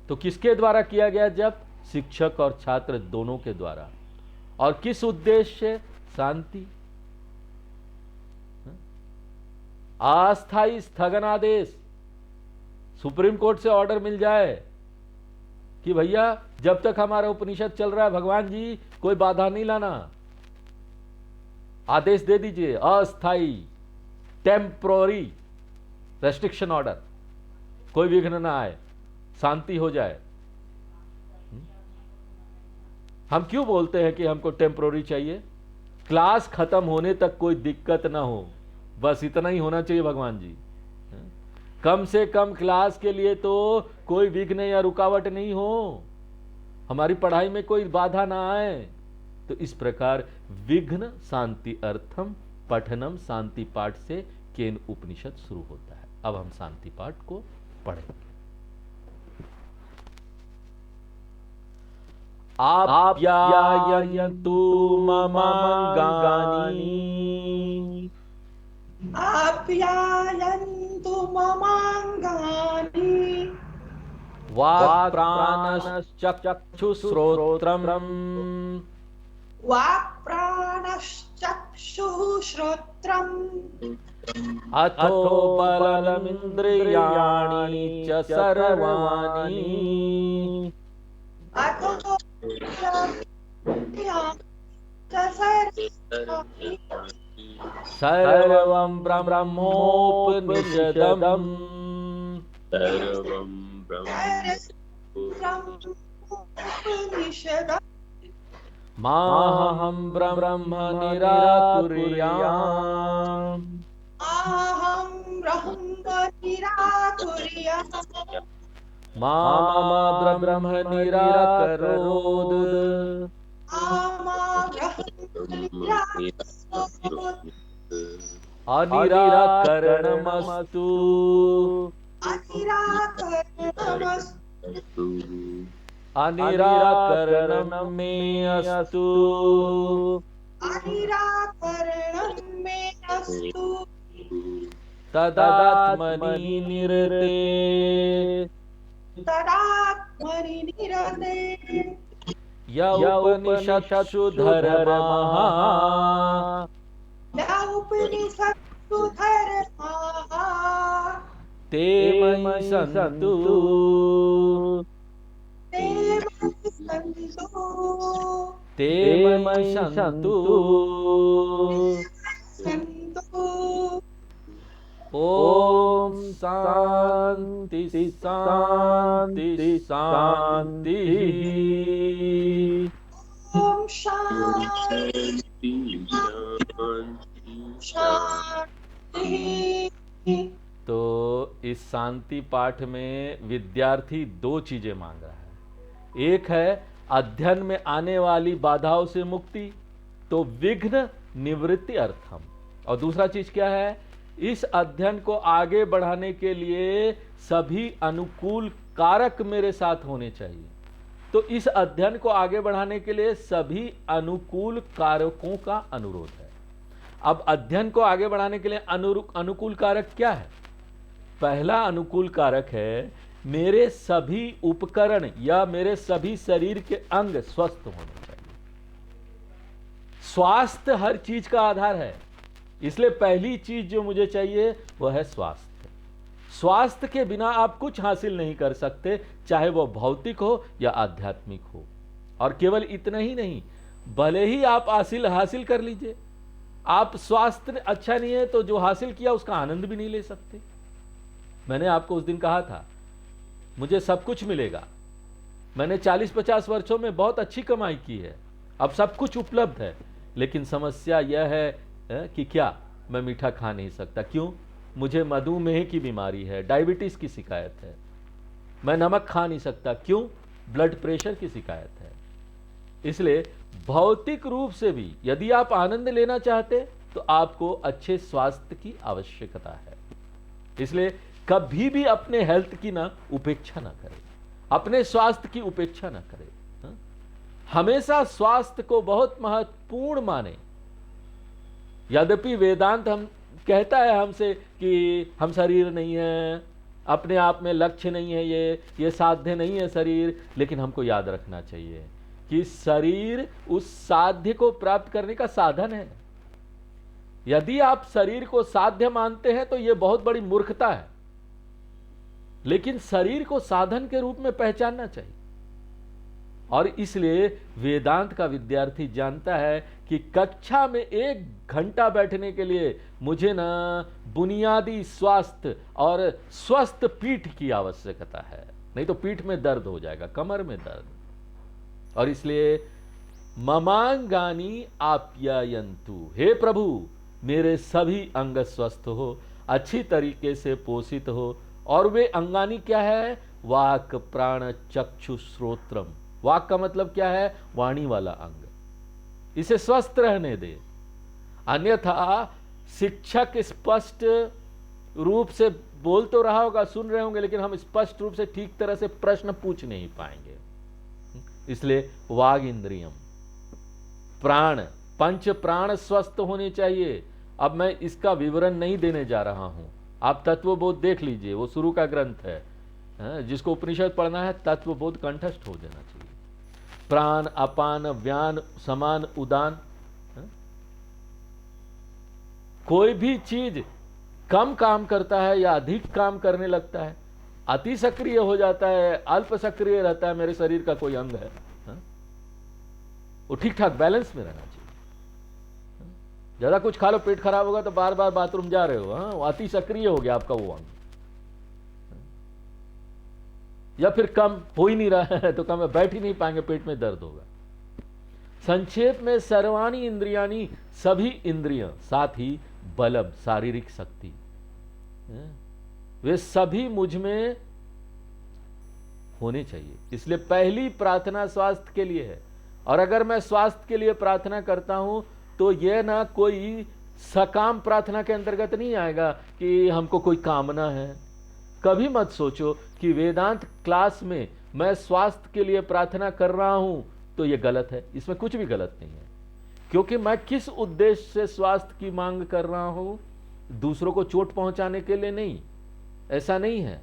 तो किसके द्वारा किया गया जप? शिक्षक और छात्र दोनों के द्वारा। और किस उद्देश्य? शांति। अस्थायी स्थगनादेश, सुप्रीम कोर्ट से ऑर्डर मिल जाए कि भैया जब तक हमारा उपनिषद चल रहा है, भगवान जी कोई बाधा नहीं लाना, आदेश दे दीजिए, अस्थायी टेम्पोररी रेस्ट्रिक्शन ऑर्डर, कोई विघ्न ना आए, शांति हो जाए। हम क्यों बोलते हैं कि हमको टेम्पोररी चाहिए? क्लास खत्म होने तक कोई दिक्कत ना हो, बस इतना ही होना चाहिए भगवान जी। कम से कम क्लास के लिए तो कोई विघ्न या रुकावट नहीं हो, हमारी पढ़ाई में कोई बाधा ना आए। तो इस प्रकार विघ्न शांति अर्थम पठनम शांति पाठ से केन उपनिषद शुरू होता है। अब हम शांति पाठ को पढ़ेंगे। आप्यायन्तु मम अंगानि, आप्यायन्तु ममाङ्गानि वाक् प्राणश्चक्षुश्रोत्रम् वाक् प्राणश्चक्षुः श्रोत्रम् अथो बलमिन्द्रियाणि च सर्वाणि अथो सर्वं ब्रह्मोपनिषदम् माहं ब्रह्म निराकुर्याम् अहं ब्रह्म निराकुर्याम् मा ब्रह्म निराकरोत् अनिराकरणमस्तु अनिराकरणं मे अस्तु तदात्मनि निरते य उपनिषत्सु धर्माः ते मयि सन्तु ते मयि सन्तु ॐ शान्ति शान्ति शान्तिः ॐ शान्ति शान्तिः। तो इस शांति पाठ में विद्यार्थी दो चीजें मांग रहा है। एक है अध्ययन में आने वाली बाधाओं से मुक्ति, तो विघ्न निवृत्ति अर्थम, और दूसरा चीज क्या है, इस अध्ययन को आगे बढ़ाने के लिए सभी अनुकूल कारक मेरे साथ होने चाहिए। तो इस अध्ययन को आगे बढ़ाने के लिए सभी अनुकूल कारकों का अनुरोध है। अब अध्ययन को आगे बढ़ाने के लिए अनुकूल कारक क्या है? पहला अनुकूल कारक है मेरे सभी उपकरण या मेरे सभी शरीर के अंग स्वस्थ होने चाहिए। स्वास्थ्य हर चीज का आधार है, इसलिए पहली चीज जो मुझे चाहिए वह है स्वास्थ्य। स्वास्थ्य के बिना आप कुछ हासिल नहीं कर सकते, चाहे वह भौतिक हो या आध्यात्मिक हो। और केवल इतना ही नहीं, भले ही आप हासिल कर लीजिए, आप स्वास्थ्य अच्छा नहीं है तो जो हासिल किया उसका आनंद भी नहीं ले सकते। मैंने आपको उस दिन कहा था मुझे सब कुछ मिलेगा, मैंने 40-50 वर्षों में बहुत अच्छी कमाई की है, अब सब कुछ उपलब्ध है, लेकिन समस्या यह है कि क्या मैं मीठा खा नहीं सकता। क्यों? मुझे मधुमेह की बीमारी है, डायबिटीज की शिकायत है। मैं नमक खा नहीं सकता। क्यों? ब्लड प्रेशर की शिकायत है। इसलिए भौतिक रूप से भी यदि आप आनंद लेना चाहते तो आपको अच्छे स्वास्थ्य की आवश्यकता है। इसलिए कभी भी अपने हेल्थ की ना उपेक्षा ना करें, अपने स्वास्थ्य की उपेक्षा ना करें। हमेशा स्वास्थ्य को बहुत महत्वपूर्ण माने। यद्यपि वेदांत हम कहता है हमसे कि हम शरीर नहीं है, अपने आप में लक्ष्य नहीं है, ये साध्य नहीं है शरीर, लेकिन हमको याद रखना चाहिए कि शरीर उस साध्य को प्राप्त करने का साधन है। यदि आप शरीर को साध्य मानते हैं तो यह बहुत बड़ी मूर्खता है, लेकिन शरीर को साधन के रूप में पहचानना चाहिए। और इसलिए वेदांत का विद्यार्थी जानता है कि कक्षा में 1 घंटा बैठने के लिए मुझे ना बुनियादी स्वास्थ्य और स्वस्थ पीठ की आवश्यकता है, नहीं तो पीठ में दर्द हो जाएगा, कमर में दर्द। और इसलिए ममांगानी आप्यायन्तु, हे प्रभु मेरे सभी अंग स्वस्थ हो, अच्छी तरीके से पोषित हो। और वे अंगानी क्या है? वाक प्राण चक्षु श्रोत्रम। वाक का मतलब क्या है? वाणी वाला अंग, इसे स्वस्थ रहने दे। अन्यथा शिक्षक स्पष्ट रूप से बोल तो रहा होगा, सुन रहे होंगे, लेकिन हम स्पष्ट रूप से ठीक तरह से प्रश्न पूछ नहीं पाएंगे। इसलिए वाग इंद्रियम, प्राण, पंच प्राण स्वस्थ होने चाहिए। अब मैं इसका विवरण नहीं देने जा रहा हूं, आप तत्वबोध देख लीजिए, वो शुरू का ग्रंथ है। जिसको उपनिषद पढ़ना है तत्वबोध कंठस्थ हो जाना चाहिए। प्राण अपान व्यान समान उदान, कोई भी चीज कम काम करता है या अधिक काम करने लगता है, अति सक्रिय हो जाता है, अल्प सक्रिय रहता है, मेरे शरीर का कोई अंग है, वो ठीक ठाक बैलेंस में रहना चाहिए। ज्यादा कुछ खा लो, पेट खराब होगा तो बार बार बाथरूम जा रहे हो, वो अति सक्रिय हो गया आपका वो अंग। या फिर कम हो ही नहीं रहा है तो कम बैठ ही नहीं पाएंगे, पेट में दर्द होगा। संक्षेप में सर्वाणी इंद्रियानी, सभी इंद्रियां, साथ ही बलम शारीरिक शक्ति, वे सभी मुझ में होने चाहिए। इसलिए पहली प्रार्थना स्वास्थ्य के लिए है। और अगर मैं स्वास्थ्य के लिए प्रार्थना करता हूं तो यह ना कोई सकाम प्रार्थना के अंतर्गत नहीं आएगा कि हमको कोई कामना है। कभी मत सोचो कि वेदांत क्लास में मैं स्वास्थ्य के लिए प्रार्थना कर रहा हूं तो यह गलत है। इसमें कुछ भी गलत नहीं है, क्योंकि मैं किस उद्देश्य से स्वास्थ्य की मांग कर रहा हूं, दूसरों को चोट पहुंचाने के लिए नहीं, ऐसा नहीं है।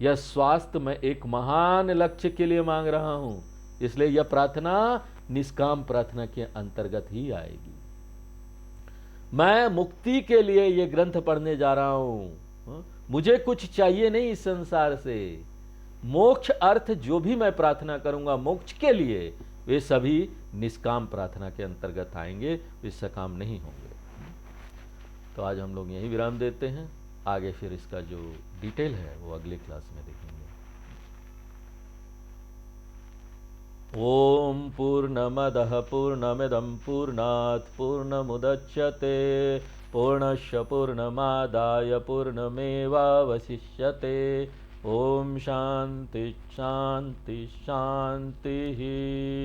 यह स्वास्थ्य मैं एक महान लक्ष्य के लिए मांग रहा हूं, इसलिए यह प्रार्थना निष्काम प्रार्थना के अंतर्गत ही आएगी। मैं मुक्ति के लिए यह ग्रंथ पढ़ने जा रहा हूं, मुझे कुछ चाहिए नहीं इस संसार से। मोक्ष अर्थ जो भी मैं प्रार्थना करूंगा मोक्ष के लिए, वे सभी निष्काम प्रार्थना के अंतर्गत आएंगे, वे सकाम नहीं होंगे। तो आज हम लोग यही विराम देते हैं, आगे फिर इसका जो डिटेल है वो अगले क्लास में देखेंगे। ओम पूर्णमदः पूर्णमिदं पूर्णात् पूर्णमुदच्यते पूर्णस्य पूर्णमादाय पूर्णमेवावशिष्यते। ओम शांति शांति शांति।